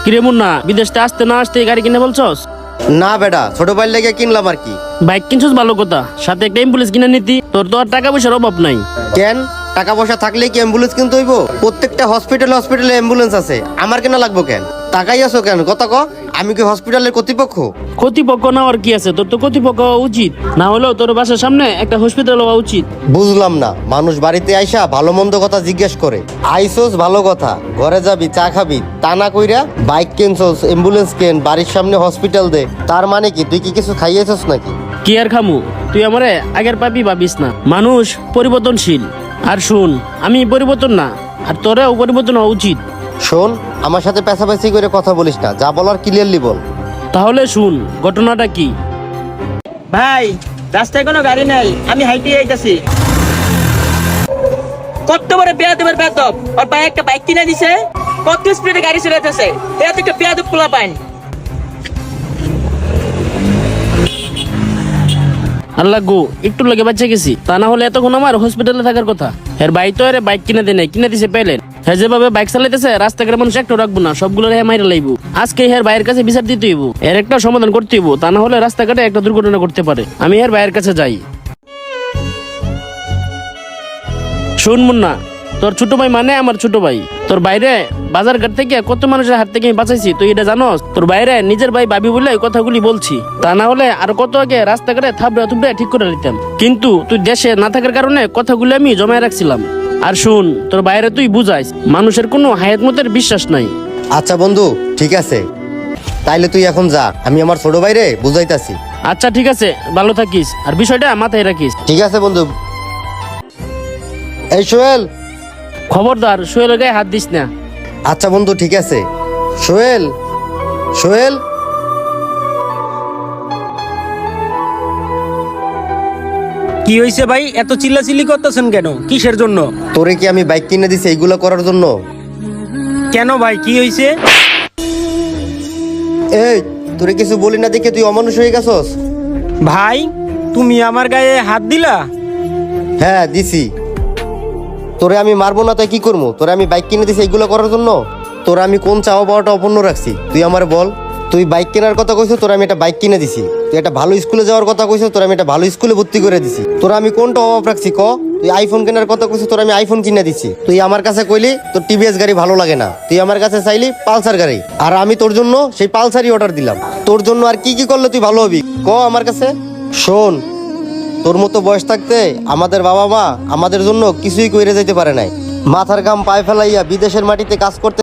কিরে মুন্না, বিদেশতে আসতে না আসতে গাড়ি কিনে বলছস? না বেটা, ছোট ভাই লেগে কিনলাম আর কি। বাইক কিনছস ভালো কথা, সাথে একটা অ্যাম্বুলেন্স কিনে নিতি। তোর তো আর টাকা পয়সার অভাব নাই। কেন? টাকা পয়সা থাকলেই কি অ্যাম্বুলেন্স কিনতে হইব? প্রত্যেকটা হসপিটালে অ্যাম্বুলেন্স আছে, আমার কেন লাগবো কেন? টাকাই আছো কেন কথা ক? আমি কি হসপিটালের কর্তৃপক্ষ? কর্তৃপক্ষ না আর কি আছে, তোর তো কর্তৃপক্ষ হওয়া উচিত। না হলেও তোর বাসার সামনে একটা হসপিটাল হওয়া উচিত। বুঝলাম না, মানুষ বাড়িতে আইসা ভালো মন্দ কথা জিজ্ঞেস করে। আইসোস ভালো কথা, ঘরে যাবি চা খাবি, তা না কইরা বাইক কিনছস, অ্যাম্বুলেন্স কেন, বাড়ির সামনে হসপিটাল দে। তার মানে কি তুই কি কিছু খাইয়েছস নাকি? কি আর খামু, তুই আমারে আগের পাবি ভাবিস না। মানুষ পরিবর্তনশীল। আর শুন, আমি পরিবর্তন না, আর তোরেও পরিবর্তন হওয়া উচিত। শোন, আমার সাথে পেছাপেছি করে কথা বলিস না, যা বলার ক্লিয়ারলি বল। তাহলে শুন, ঘটনাটা কি। ভাই, রাস্তায় কোনো গাড়ি নাই, আমি হাইটে যাইতাছি। কত বড় বেয়াদবের বেয়াদব, ওর ভাই একটা বাইক কিনে দিছে, কত স্পিডে গাড়ি চালাইতেছে। এত একটা বেয়াদব পোলা পাইন। আল্লাহ গো, একটু লাগে বাচ্চা গেছি, তা না হলে এতক্ষণ আমার হসপিটালে থাকার কথা। এর ভাই তো এর বাইক কিনে দেয় নাই, কিনে দিছে পেলেন। হ্যাঁ, যেভাবে বাইক চালাইতেছে রাস্তাঘাটে মানুষ একটু রাখবো না, সবগুলো রেহে মাইরে লাইব। আজকে এর ভাইয়ের কাছে বিচার দিতে হইব, এর একটা সমাধান করতে হইব, তা না হলে রাস্তাঘাটে একটা দুর্ঘটনা করতে পারে। আমি এর ভাইয়ের কাছে যাই। শুন মুন্না, তোর ছোট ভাই মানে আমার ছোট ভাই। তোর বাইরে বাজার ঘাট থেকে কত মানুষের হাত থেকে আমি বাঁচাইছি, তুই এটা জানোস? তোর বাইরে নিজের ভাই ভাবি বলে এই কথাগুলি বলছি, তা না হলে আর কত আগে রাস্তাঘাটে থাবড়া থুবড়ে ঠিক করে নিতাম। কিন্তু তুই দেশে না থাকার কারণে কথাগুলি আমি জমায় রাখছিলাম। আর শুন, তোর বাইরে তুই বুঝাইস, মানুষের কোনো হায়াত মতের বিশ্বাস নাই। আচ্ছা বন্ধু, ঠিক আছে, তাইলে তুই এখন যা, আমি আমার ছোট ভাইরে বুঝাইতাছি। আচ্ছা ঠিক আছে, ভালো থাকিস, আর বিষয়টা মাথায় রাখিস। ঠিক আছে বন্ধু। এই সোহেল। খবরদার সোহেলের গায়ে হাত দিস না। আচ্ছা বন্ধু, ঠিক আছে। সোহেল, সোহেল। কি হয়েছে ভাই, এত চিল্লাচিল্লি করতেছেন কেন? কিসের জন্য? তোরে কি আমি বাইক কিনে দিছি এইগুলো করার জন্য? কেন ভাই, কি হয়েছে? এই, তোরে কিছু বলি না দেখে তুই অমানুষ হয়ে গেছস। ভাই, তুমি আমার গায়ে হাত দিলা? হ্যাঁ দিছি। তোরে আমি মারবো না তাই কি করবো? তোরে আমি বাইক কিনে দিছি এইগুলো করার জন্য? তোরে আমি কোন চাওয়া পাওয়াটা অপূর্ণ রাখছি তুই আমার বল? তুই বাইক কেনার কথা কইছো, তোরে আমি একটা বাইক কিনে দিছি। তুই একটা ভালো স্কুলে যাওয়ার কথা কইছো, তোরে আমি একটা ভালো স্কুলে ভর্তি করে দিছি। তোরা আমি কোনটা অভাব রাখছি ক? তুই আইফোন কেনার কথা কইছো, তোরে আমি আইফোন কিনে দিছি। তুই আমার কাছে কইলি তোর টিভিএস গাড়ি ভালো লাগে না, তুই আমার কাছে চাইলি পালসার গাড়ি, আর আমি তোর জন্য সেই পালসারই অর্ডার দিলাম। তোর জন্য আর কি কি করলে তুই ভালো হবি ক আমার কাছে? শোন, তোর মতো বয়স থাকতে আমাদের বাবা মা আমাদের জন্য কিছুই কইরে যাইতে পারে নাই। মাথার ঘাম পায়ে ফেলাইয়া বিদেশের মাটিতে কাজ করতে